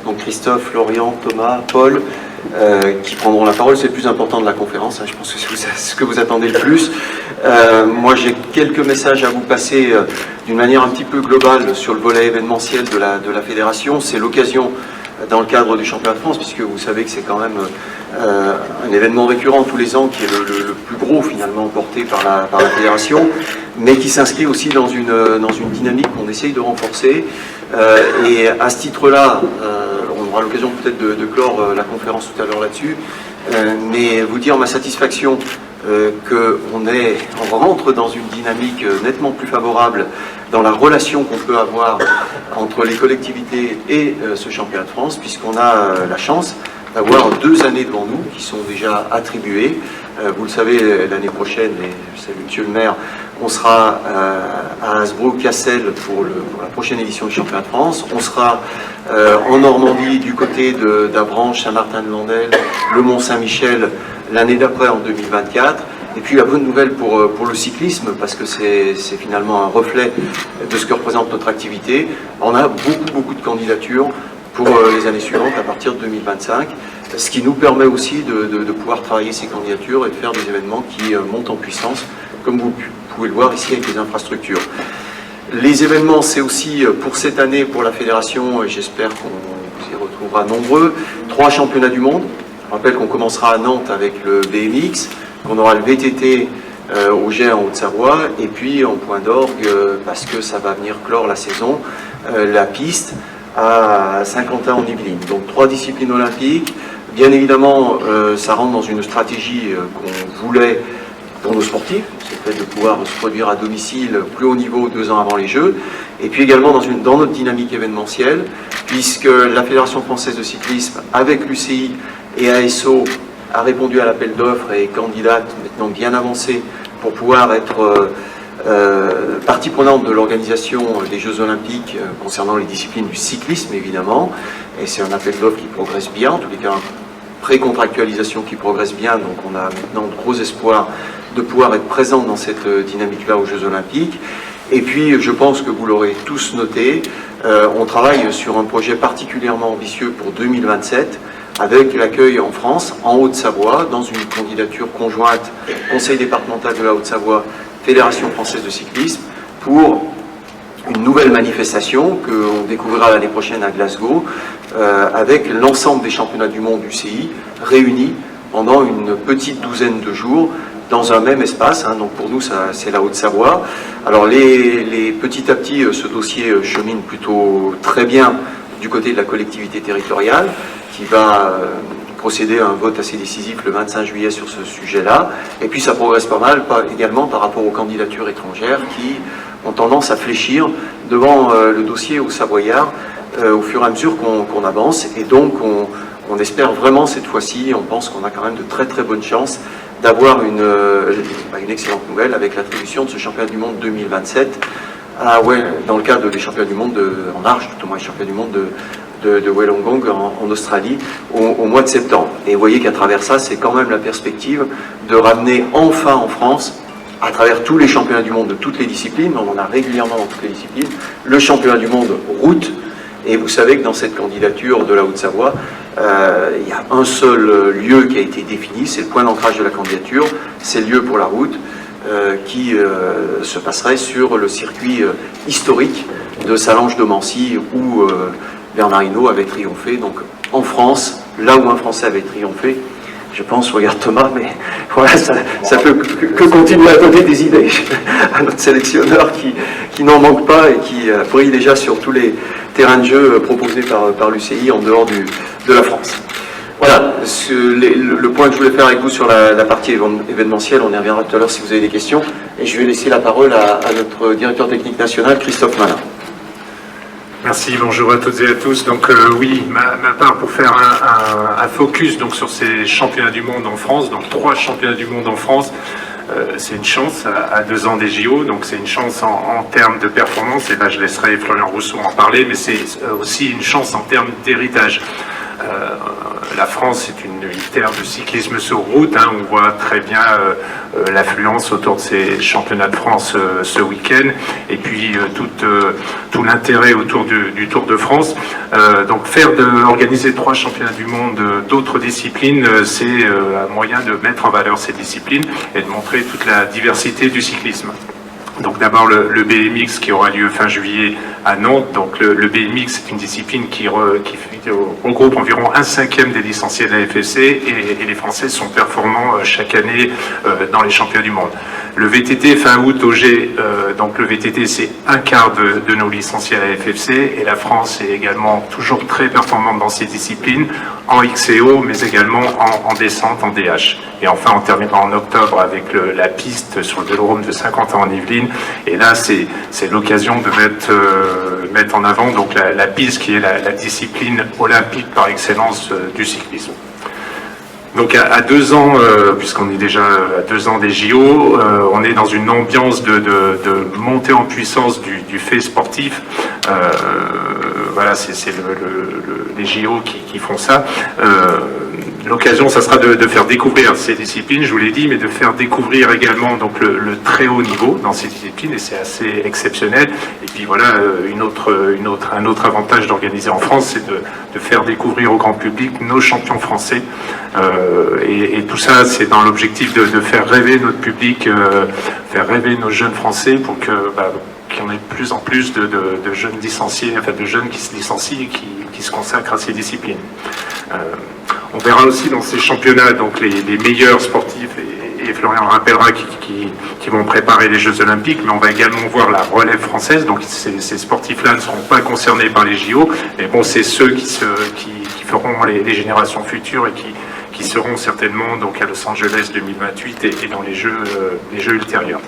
Donc Christophe, Florian, Thomas, Paul, qui prendront la parole. C'est le plus important de la conférence, hein. Je pense que c'est ce que vous attendez le plus. Moi, j'ai quelques messages à vous passer d'une manière un petit peu globale sur le volet événementiel de la fédération. C'est l'occasion, dans le cadre du championnat de France, puisque vous savez que c'est quand même un événement récurrent tous les ans, qui est le plus gros finalement porté par la fédération, mais qui s'inscrit aussi dans une dynamique qu'on essaye de renforcer. Et à ce titre-là, on aura l'occasion peut-être de clore la conférence tout à l'heure là-dessus, mais vous dire ma satisfaction qu'on rentre dans une dynamique nettement plus favorable dans la relation qu'on peut avoir entre les collectivités et ce championnat de France, puisqu'on a la chance d'avoir 2 années devant nous qui sont déjà attribuées. Vous le savez, l'année prochaine, et je salue Monsieur le maire, on sera à Hasbro-Cassel pour la prochaine édition du championnat de France. On sera en Normandie du côté d'Avranches, Saint-Martin-de-Landelle, le Mont-Saint-Michel l'année d'après en 2024. Et puis la bonne nouvelle pour le cyclisme, parce que c'est finalement un reflet de ce que représente notre activité, on a beaucoup de candidatures pour les années suivantes à partir de 2025, ce qui nous permet aussi de pouvoir travailler ces candidatures et de faire des événements qui montent en puissance, comme vous pouvez le voir ici avec les infrastructures. Les événements, c'est aussi pour cette année, pour la fédération, et j'espère qu'on vous y retrouvera nombreux, 3 championnats du monde. Je rappelle qu'on commencera à Nantes avec le BMX, qu'on aura le VTT au Gers en Haute-Savoie, et puis en point d'orgue, parce que ça va venir clore la saison, la piste à Saint-Quentin en Yvelines. Donc 3 disciplines olympiques. Bien évidemment, ça rentre dans une stratégie qu'on voulait pour nos sportifs, c'est le fait de pouvoir se produire à domicile plus haut niveau 2 ans avant les Jeux, et puis également dans notre dynamique événementielle, puisque la Fédération française de cyclisme, avec l'UCI et ASO, a répondu à l'appel d'offres et est candidate maintenant bien avancée pour pouvoir être partie prenante de l'organisation des Jeux Olympiques concernant les disciplines du cyclisme évidemment, et c'est un appel d'offres qui progresse bien, en tous les cas pré-contractualisation qui progresse bien, donc on a maintenant de gros espoirs de pouvoir être présent dans cette dynamique-là aux Jeux Olympiques. Et puis je pense que vous l'aurez tous noté, on travaille sur un projet particulièrement ambitieux pour 2027, avec l'accueil en France, en Haute-Savoie, dans une candidature conjointe Conseil départemental de la Haute-Savoie, Fédération française de cyclisme, pour une nouvelle manifestation qu'on découvrira l'année prochaine à Glasgow, avec l'ensemble des championnats du monde UCI réunis pendant une petite douzaine de jours dans un même espace, hein. Donc pour nous c'est la Haute-Savoie. Alors petit à petit ce dossier chemine plutôt très bien du côté de la collectivité territoriale, qui va procéder à un vote assez décisif le 25 juillet sur ce sujet-là. Et puis ça progresse pas mal également par rapport aux candidatures étrangères qui ont tendance à fléchir devant le dossier au Savoyard au fur et à mesure qu'on avance. Et donc on espère vraiment cette fois-ci, on pense qu'on a quand même de très bonnes chances d'avoir une excellente nouvelle avec l'attribution de ce championnat du monde 2027 dans le cadre des championnats du monde en marche, tout au moins les championnats du monde de Wollongong en Australie au mois de septembre. Et vous voyez qu'à travers ça, c'est quand même la perspective de ramener enfin en France, à travers tous les championnats du monde de toutes les disciplines, on en a régulièrement dans toutes les disciplines, le championnat du monde route. Et vous savez que dans cette candidature de la Haute-Savoie, il y a un seul lieu qui a été défini, c'est le point d'ancrage de la candidature, c'est le lieu pour la route, qui se passerait sur le circuit historique de Sallanches-de-Mancy, où Bernard Hinault avait triomphé. Donc en France, là où un Français avait triomphé, je pense, regarde Thomas, mais voilà, ça peut que continuer à donner des idées à notre sélectionneur qui n'en manque pas et qui brille déjà sur tous les terrains de jeu proposés par l'UCI en dehors de la France. Voilà, le point que je voulais faire avec vous sur la partie événementielle, on y reviendra tout à l'heure si vous avez des questions, et je vais laisser la parole à notre directeur technique national, Christophe Malin. Merci, bonjour à toutes et à tous. Donc oui, ma part pour faire un focus donc, sur ces championnats du monde en France, donc 3 championnats du monde en France, c'est une chance à 2 ans des JO, donc c'est une chance en termes de performance, et là je laisserai Florian Rousseau en parler, mais c'est aussi une chance en termes d'héritage. La France est une terre de cyclisme sur route, hein, on voit très bien l'affluence autour de ces championnats de France ce week-end, et puis tout l'intérêt autour du Tour de France. Donc organiser 3 championnats du monde d'autres disciplines, c'est un moyen de mettre en valeur ces disciplines et de montrer toute la diversité du cyclisme. Donc d'abord le BMX qui aura lieu fin juillet à Nantes. Donc le BMX c'est une discipline qui regroupe environ 1/5 des licenciés de la FFC et les Français sont performants chaque année dans les championnats du monde. Le VTT fin août au G, donc le VTT c'est 1/4 de nos licenciés à la FFC et la France est également toujours très performante dans ces disciplines en XCO mais également en descente, en DH. Et enfin on terminera en octobre avec la piste sur le vélodrome de Saint-Quentin en Yvelines. Et là, c'est l'occasion de mettre en avant donc la piste qui est la discipline olympique par excellence du cyclisme. Donc à 2 ans, puisqu'on est déjà à 2 ans des JO, on est dans une ambiance de montée en puissance du fait sportif. Voilà, c'est les JO qui font ça. L'occasion, ça sera de faire découvrir ces disciplines, je vous l'ai dit, mais de faire découvrir également donc le très haut niveau dans ces disciplines, et c'est assez exceptionnel. Et puis voilà, un autre avantage d'organiser en France, c'est de faire découvrir au grand public nos champions français. Et tout ça, c'est dans l'objectif de faire rêver notre public, faire rêver nos jeunes Français pour que qu'il y en ait de plus en plus de jeunes licenciés, enfin de jeunes qui se licencient et qui se consacrent à ces disciplines. On verra aussi dans ces championnats donc les meilleurs sportifs, et Florian le rappellera, qui vont préparer les Jeux Olympiques, mais on va également voir la relève française. Donc ces sportifs-là ne seront pas concernés par les JO, mais bon, c'est ceux qui feront les générations futures et qui seront certainement donc à Los Angeles 2028 et dans les Jeux ultérieurs.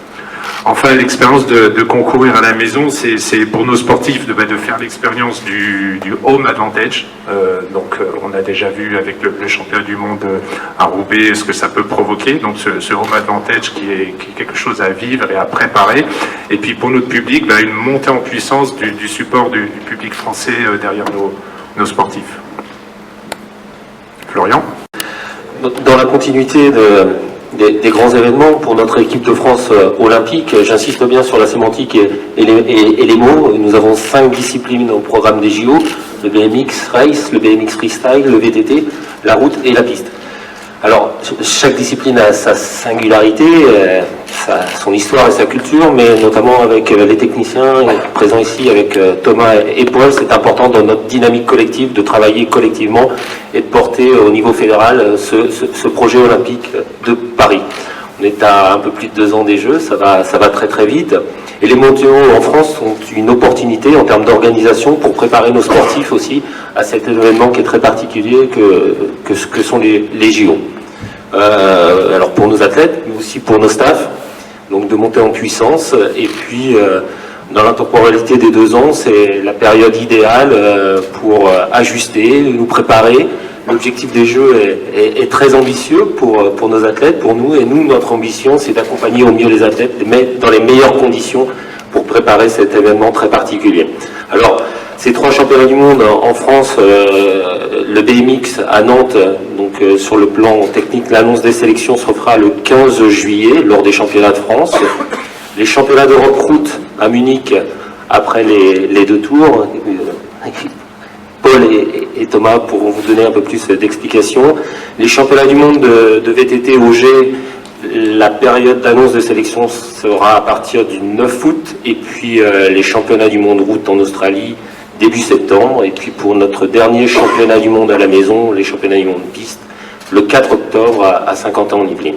Enfin, l'expérience de concourir à la maison, c'est pour nos sportifs de faire l'expérience du home advantage. Donc, on a déjà vu avec le championnat du monde à Roubaix ce que ça peut provoquer. Donc, ce home advantage qui est quelque chose à vivre et à préparer. Et puis, pour notre public, une montée en puissance du support du public français derrière nos sportifs. Florian ? Dans la continuité des grands événements pour notre équipe de France olympique, j'insiste bien sur la sémantique et les mots. Nous avons 5 disciplines au programme des JO, le BMX Race, le BMX Freestyle, le VTT, la route et la piste. Alors, chaque discipline a sa singularité, son histoire et sa culture, mais notamment avec les techniciens présents ici, avec Thomas et Paul, c'est important dans notre dynamique collective de travailler collectivement et de porter au niveau fédéral ce projet olympique de Paris. On est à un peu plus de 2 ans des Jeux, ça va très très vite. Et les mondiaux en France sont une opportunité en termes d'organisation pour préparer nos sportifs aussi à cet événement qui est très particulier que sont les JO. Alors pour nos athlètes, mais aussi pour nos staffs, donc de monter en puissance. Et puis dans l'intemporalité des 2 ans, c'est la période idéale pour ajuster, nous préparer. L'objectif des Jeux est très ambitieux pour nos athlètes, pour nous, et nous, notre ambition, c'est d'accompagner au mieux les athlètes dans les meilleures conditions pour préparer cet événement très particulier. Alors, ces 3 championnats du monde en France, le BMX à Nantes, donc sur le plan technique, l'annonce des sélections se fera le 15 juillet lors des championnats de France. Les championnats d'Europe route à Munich après les 2 tours. Paul et Thomas pourront vous donner un peu plus d'explications. Les championnats du monde de VTT au G, la période d'annonce de sélection sera à partir du 9 août, et puis les championnats du monde route en Australie début septembre, et puis pour notre dernier championnat du monde à la maison, les championnats du monde piste, le 4 octobre à Saint-Quentin en Yvelines.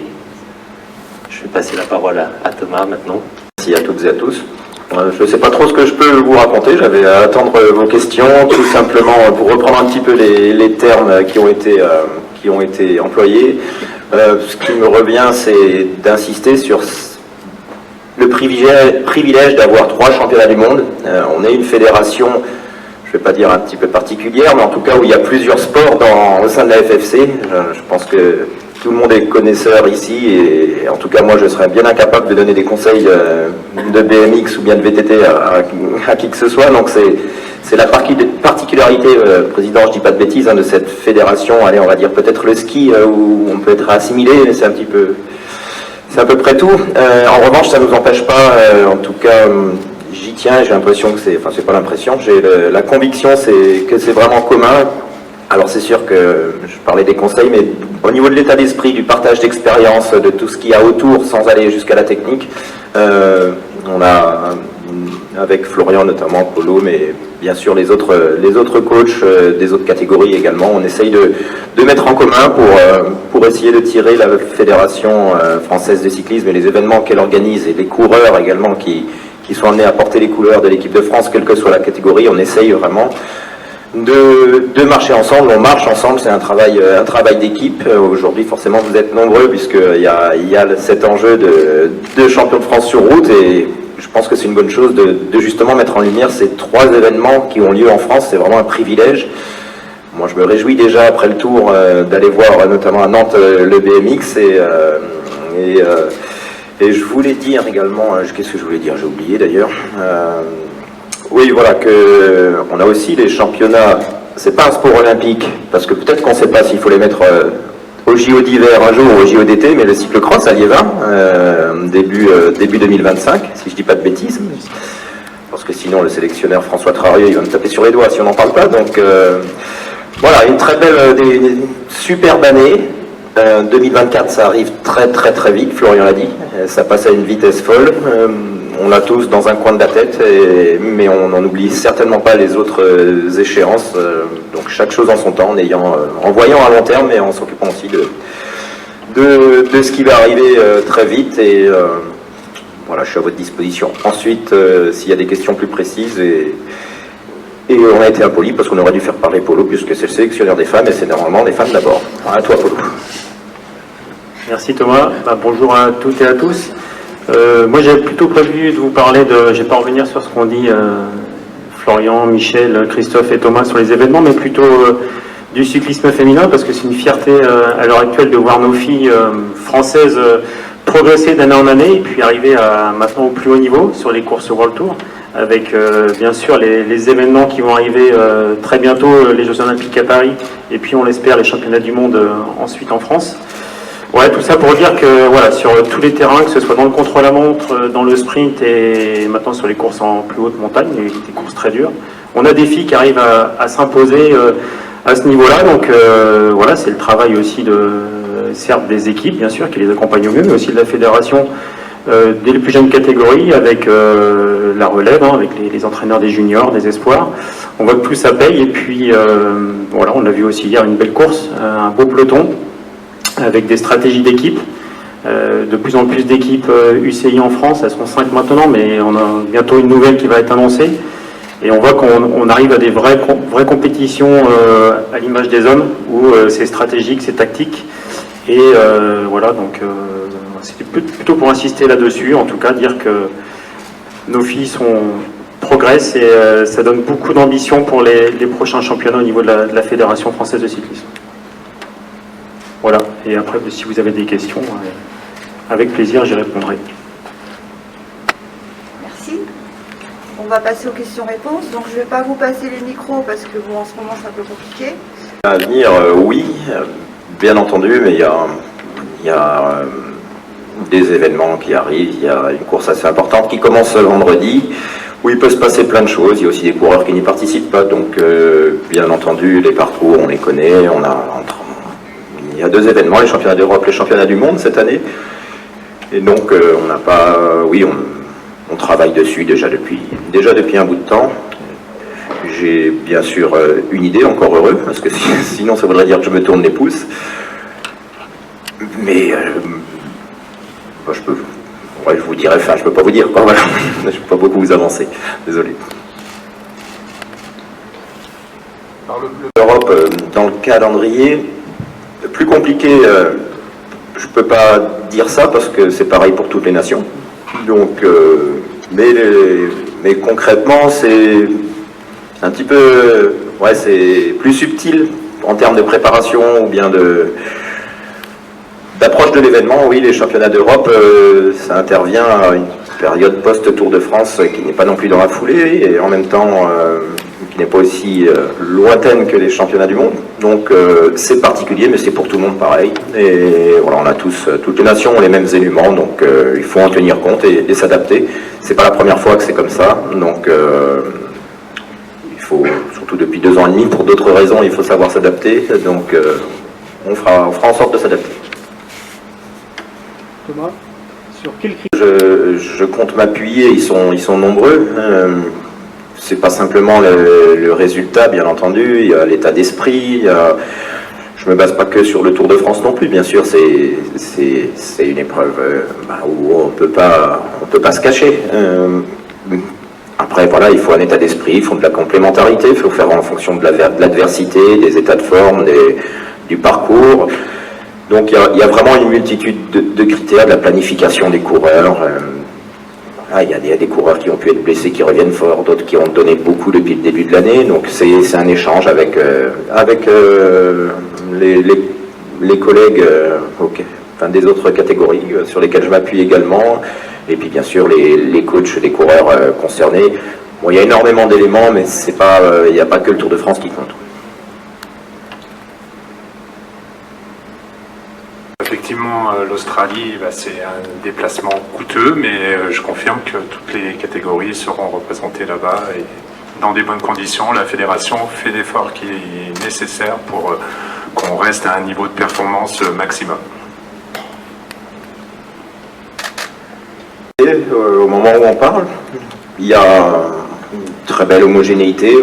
Je vais passer la parole à Thomas maintenant. Merci à toutes et à tous. Je ne sais pas trop ce que je peux vous raconter, j'avais à attendre vos questions, tout simplement pour reprendre un petit peu les termes qui ont été employés. Ce qui me revient, c'est d'insister sur le privilège d'avoir 3 championnats du monde. On est une fédération, je ne vais pas dire un petit peu particulière, mais en tout cas où il y a plusieurs sports au sein de la FFC. Je pense que tout le monde est connaisseur ici, et en tout cas moi je serais bien incapable de donner des conseils de BMX ou bien de VTT à qui que ce soit, donc C'est la particularité, Président, je dis pas de bêtises, de cette fédération, allez, on va dire peut-être le ski, où on peut être assimilé, mais c'est un petit peu... C'est à peu près tout. En revanche, ça ne nous empêche pas, en tout cas, j'y tiens, j'ai l'impression que c'est... Enfin, c'est pas l'impression, j'ai la conviction que c'est vraiment commun. Alors c'est sûr que je parlais des conseils, mais au niveau de l'état d'esprit, du partage d'expérience, de tout ce qu'il y a autour, sans aller jusqu'à la technique, on a, avec Florian notamment, Polo, mais bien sûr les autres coachs des autres catégories également, on essaye de mettre en commun pour essayer de tirer la Fédération française de cyclisme et les événements qu'elle organise, et les coureurs également qui sont amenés à porter les couleurs de l'équipe de France, quelle que soit la catégorie. On essaye vraiment de marcher ensemble. On marche ensemble, c'est un travail d'équipe. Aujourd'hui, forcément, vous êtes nombreux puisqu'il y a cet enjeu de champion de France sur route, et je pense que c'est une bonne chose de justement mettre en lumière ces 3 événements qui ont lieu en France. C'est vraiment un privilège. Moi, je me réjouis déjà après le tour d'aller voir notamment à Nantes le BMX, et je voulais dire également, qu'est-ce que je voulais dire, j'ai oublié d'ailleurs. Oui, voilà, on a aussi les championnats. C'est pas un sport olympique, parce que peut-être qu'on ne sait pas s'il faut les mettre au JO d'hiver un jour ou au JO d'été, mais le cyclocross à Liévin, début 2025, si je dis pas de bêtises, parce que sinon le sélectionneur François Trarieux, il va me taper sur les doigts si on n'en parle pas. Donc voilà, une très belle, superbe année. 2024, ça arrive très très très vite, Florian l'a dit, ça passe à une vitesse folle. On l'a tous dans un coin de la tête, mais on n'en oublie certainement pas les autres échéances. Donc chaque chose en son temps, en voyant à long terme, et en s'occupant aussi de ce qui va arriver très vite. Et voilà, je suis à votre disposition. Ensuite, s'il y a des questions plus précises, et on a été impoli parce qu'on aurait dû faire parler Polo, puisque c'est le sélectionneur des femmes, et c'est normalement des femmes d'abord. À toi, Polo. Merci Thomas. Bonjour à toutes et à tous. Moi j'avais plutôt prévu de vous parler je ne vais pas revenir sur ce qu'ont dit Florian, Michel, Christophe et Thomas sur les événements, mais plutôt du cyclisme féminin, parce que c'est une fierté à l'heure actuelle de voir nos filles françaises progresser d'année en année, et puis arriver maintenant au plus haut niveau sur les courses World Tour, avec bien sûr les événements qui vont arriver très bientôt, les Jeux Olympiques à Paris, et puis on l'espère les championnats du monde ensuite en France. Ouais, tout ça pour dire que voilà, sur tous les terrains, que ce soit dans le contre-la-montre, dans le sprint et maintenant sur les courses en plus haute montagne, des courses très dures, on a des filles qui arrivent à s'imposer à ce niveau-là. Donc voilà, c'est le travail aussi certes des équipes, bien sûr, qui les accompagnent au mieux, mais aussi de la fédération dès les plus jeunes catégories, avec la relève, avec les entraîneurs des juniors, des espoirs. On voit que plus ça paye, et puis voilà, on a vu aussi hier une belle course, un beau peloton, avec des stratégies d'équipe, de plus en plus d'équipes UCI en France, elles sont 5 maintenant, mais on a bientôt une nouvelle qui va être annoncée, et on voit qu'on arrive à des vraies compétitions à l'image des hommes, où c'est stratégique, c'est tactique, et voilà, donc c'était plutôt pour insister là-dessus, en tout cas dire que nos filles progressent, et ça donne beaucoup d'ambition pour les prochains championnats au niveau de la Fédération française de cyclisme. Voilà, et après, si vous avez des questions, avec plaisir, j'y répondrai. Merci. On va passer aux questions-réponses. Donc, je ne vais pas vous passer les micros parce que, bon, en ce moment, c'est un peu compliqué. À venir, oui, bien entendu, mais il y a des événements qui arrivent. Il y a une course assez importante qui commence vendredi, où il peut se passer plein de choses. Il y a aussi des coureurs qui n'y participent pas. Donc, bien entendu, les parcours, on les connaît. Il y a 2 événements, les championnats d'Europe, les championnats du monde cette année. Et donc, on n'a pas... Oui, on travaille dessus déjà depuis un bout de temps. J'ai bien sûr une idée, encore heureux, parce que sinon ça voudrait dire que je me tourne les pouces. Mais je vous dirais, enfin, je peux pas vous dire, quoi, voilà. Je peux pas beaucoup vous avancer, désolé. L'Europe, dans le calendrier, plus compliqué, je peux pas dire ça parce que c'est pareil pour toutes les nations. Donc, mais concrètement, c'est un petit peu, ouais, c'est plus subtil en termes de préparation ou bien d'approche de l'événement. Oui, les championnats d'Europe, ça intervient à une période post-Tour de France qui n'est pas non plus dans la foulée, et en même temps, n'est pas aussi lointaine que les championnats du monde. Donc c'est particulier, mais c'est pour tout le monde pareil. Et voilà, on a tous, toutes les nations ont les mêmes éléments, donc il faut en tenir compte et s'adapter. C'est pas la première fois que c'est comme ça, donc il faut, surtout depuis 2 ans et demi, pour d'autres raisons, il faut savoir s'adapter. Donc on fera en sorte de s'adapter. Thomas, sur quel je compte m'appuyer, ils sont nombreux. C'est pas simplement le résultat, bien entendu, il y a l'état d'esprit, je me base pas que sur le Tour de France non plus, bien sûr, c'est une épreuve où on peut pas se cacher. Après, voilà, il faut un état d'esprit, il faut de la complémentarité, il faut faire en fonction de l'adversité, des états de forme, du parcours. Donc il y a vraiment une multitude de critères, de la planification des coureurs. Il y a des coureurs qui ont pu être blessés, qui reviennent fort, d'autres qui ont donné beaucoup depuis le début de l'année. Donc c'est un échange avec les collègues des autres catégories sur lesquelles je m'appuie également. Et puis bien sûr les coachs des coureurs concernés. Bon, il y a énormément d'éléments, mais il n'y a pas que le Tour de France qui compte. Effectivement, l'Australie, c'est un déplacement coûteux, mais je confirme que toutes les catégories seront représentées là-bas et dans des bonnes conditions. La fédération fait l'effort qui est nécessaire pour qu'on reste à un niveau de performance maximum. Et, au moment où on parle, il y a une très belle homogénéité.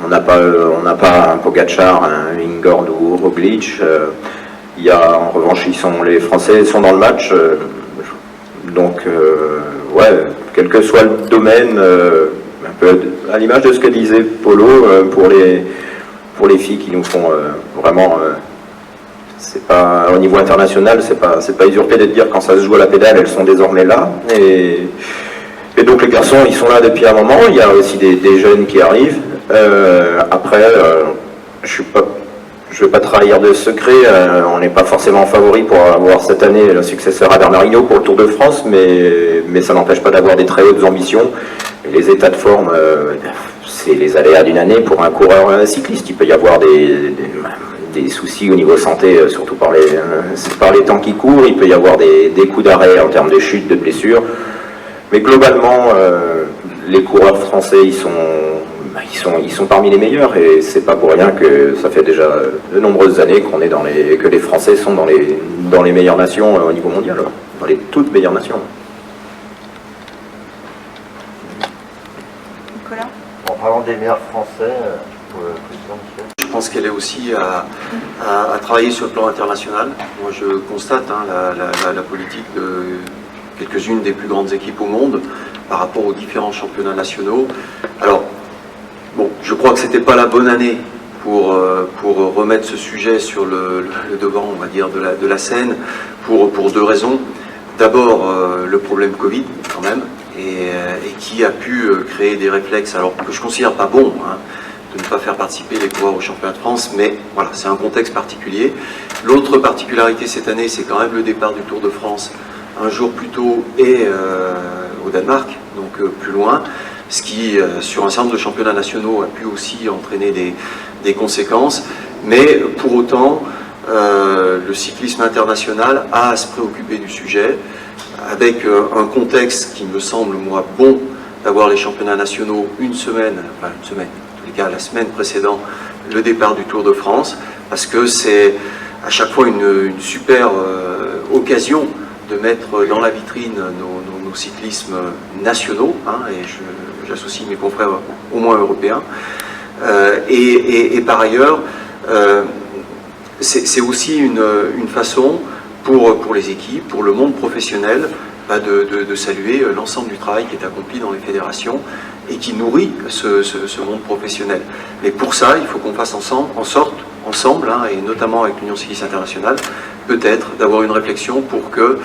On n'a pas un Pogacar, un Vingord ou Roglic. Il y a, en revanche, les Français sont dans le match, donc quel que soit le domaine, un peu à l'image de ce que disait Polo, pour les filles qui nous font vraiment, c'est pas au niveau international, c'est pas usurpé de dire quand ça se joue à la pédale, elles sont désormais là, et donc les garçons, ils sont là depuis un moment. Il y a aussi des jeunes qui arrivent. Après, je ne vais pas trahir de secret, on n'est pas forcément favori pour avoir cette année le successeur à Bernard Hinault pour le Tour de France, mais ça n'empêche pas d'avoir des très hautes ambitions. Et les états de forme, c'est les aléas d'une année pour un coureur cycliste. Il peut y avoir des soucis au niveau santé, surtout par les temps qui courent. Il peut y avoir des coups d'arrêt en termes de chute, de blessures. Mais globalement, les coureurs français, ils sont parmi les meilleurs, et c'est pas pour rien que ça fait déjà de nombreuses années que les Français sont dans les meilleures nations au niveau mondial, dans les toutes meilleures nations. Nicolas ? En parlant des meilleurs Français, pour le président Michel. Je pense qu'elle est aussi à travailler sur le plan international. Moi, je constate la politique de quelques-unes des plus grandes équipes au monde par rapport aux différents championnats nationaux. Alors, bon, je crois que c'était pas la bonne année pour remettre ce sujet sur le devant, on va dire, de la scène, pour 2 raisons. D'abord, le problème Covid, quand même, et qui a pu créer des réflexes, alors que je considère pas bons, de ne pas faire participer les coureurs au championnat de France, mais voilà, c'est un contexte particulier. L'autre particularité cette année, c'est quand même le départ du Tour de France un jour plus tôt et au Danemark, donc plus loin, ce qui, sur un certain nombre de championnats nationaux, a pu aussi entraîner des conséquences. Mais pour autant, le cyclisme international a à se préoccuper du sujet, avec un contexte qui me semble, moi, bon, d'avoir les championnats nationaux une semaine, en tous les cas la semaine précédant le départ du Tour de France, parce que c'est à chaque fois une super occasion de mettre dans la vitrine nos cyclismes nationaux, et j'associe mes confrères au moins européens, et par ailleurs, c'est aussi une façon pour les équipes, pour le monde professionnel, de saluer l'ensemble du travail qui est accompli dans les fédérations et qui nourrit ce monde professionnel. Mais pour ça, il faut qu'on fasse ensemble, et notamment avec l'Union cycliste internationale, peut-être d'avoir une réflexion pour que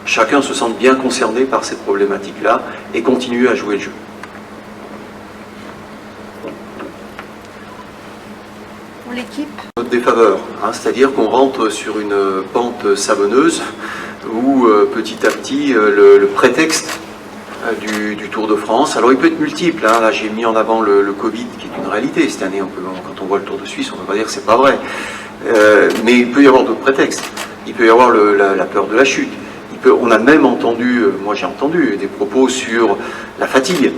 chacun se sente bien concerné par cette problématique-là et continue à jouer le jeu. Pour l'équipe ? Notre défaveur, c'est-à-dire qu'on rentre sur une pente savonneuse où petit à petit le prétexte du Tour de France. Alors il peut être multiple, hein. Là j'ai mis en avant le Covid qui est une réalité cette année, quand on voit le Tour de Suisse on ne peut pas dire que c'est pas vrai. Mais il peut y avoir d'autres prétextes. Il peut y avoir la peur de la chute. On a même entendu, moi j'ai entendu des propos sur la fatigue,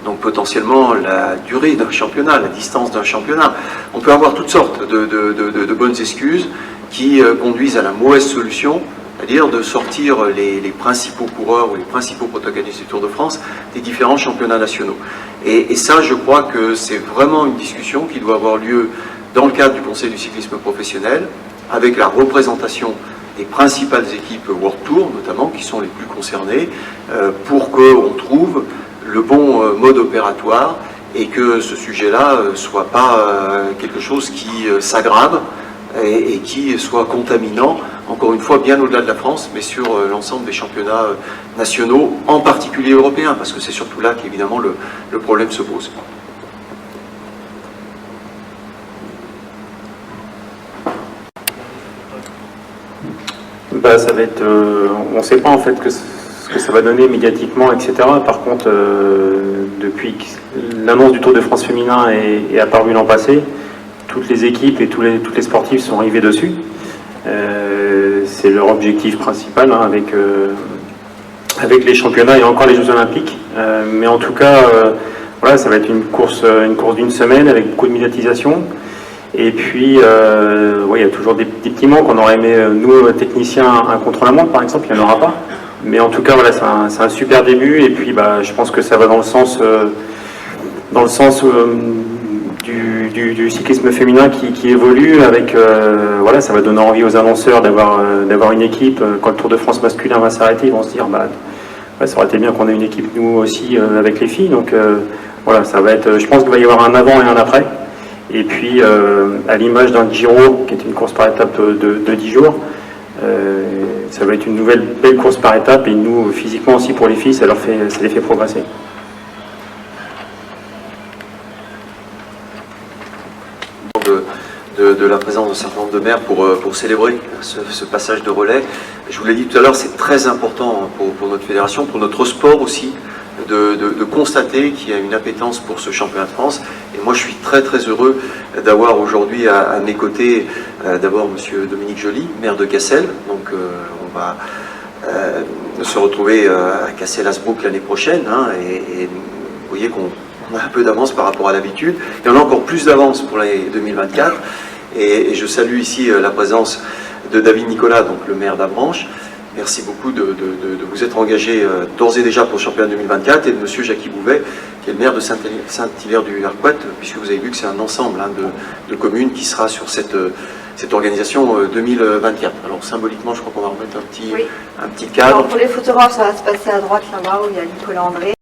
donc potentiellement la durée d'un championnat, la distance d'un championnat. On peut avoir toutes sortes de bonnes excuses qui conduisent à la mauvaise solution, c'est-à-dire de sortir les principaux coureurs ou les principaux protagonistes du Tour de France des différents championnats nationaux. Et ça, je crois que c'est vraiment une discussion qui doit avoir lieu dans le cadre du Conseil du cyclisme professionnel, avec la représentation des principales équipes World Tour, notamment, qui sont les plus concernées, pour qu'on trouve le bon mode opératoire et que ce sujet-là ne soit pas quelque chose qui s'aggrave et qui soit contaminant, encore une fois, bien au-delà de la France, mais sur l'ensemble des championnats nationaux, en particulier européens, parce que c'est surtout là qu'évidemment le problème se pose. Ça va être, on ne sait pas en fait ce que ça va donner médiatiquement, etc. Par contre, depuis que l'annonce du Tour de France féminin est apparue l'an passé, toutes les équipes et toutes les sportifs sont arrivés dessus. C'est leur objectif principal, hein, avec les championnats et encore les Jeux Olympiques. Mais en tout cas, voilà, ça va être une course d'une semaine avec beaucoup de médiatisation. Et puis, ouais, il y a toujours des petits manques. On aurait aimé, nous, techniciens, un contre-la-montre, par exemple, il n'y en aura pas. Mais en tout cas, voilà, c'est un super début. Et puis, je pense que ça va dans le sens du cyclisme féminin qui évolue. Avec, voilà, ça va donner envie aux annonceurs d'avoir une équipe. Quand le Tour de France masculin va s'arrêter, ils vont se dire, ouais, ça aurait été bien qu'on ait une équipe, nous aussi, avec les filles. Donc, voilà, ça va être, je pense qu'il va y avoir un avant et un après. Et puis, à l'image d'un Giro, qui est une course par étape de 10 jours, ça va être une nouvelle belle course par étape. Et nous, physiquement aussi, pour les filles, ça les fait progresser. De la présence d'un certain nombre de maires pour célébrer ce passage de relais. Je vous l'ai dit tout à l'heure, c'est très important pour notre fédération, pour notre sport aussi, de constater qu'il y a une appétence pour ce championnat de France. Et moi, je suis très très heureux d'avoir aujourd'hui à mes côtés d'abord Monsieur Dominique Joly, maire de Cassel. Donc on va se retrouver à Cassel-Asbrook l'année prochaine. Hein, et vous voyez qu'on a un peu d'avance par rapport à l'habitude. Et on a encore plus d'avance pour l'année 2024. Et je salue ici la présence de David Nicolas, donc le maire d'Avranches. Merci beaucoup de vous être engagé d'ores et déjà pour le championnat 2024 et de M. Jackie Bouvet, qui est le maire de Saint-Hilaire-du-Harcouët, puisque vous avez vu que c'est un ensemble de communes qui sera sur cette organisation 2024. Alors symboliquement, je crois qu'on va remettre un petit cadre. Alors, pour les photographes, ça va se passer à droite là-bas où il y a Nicolas André.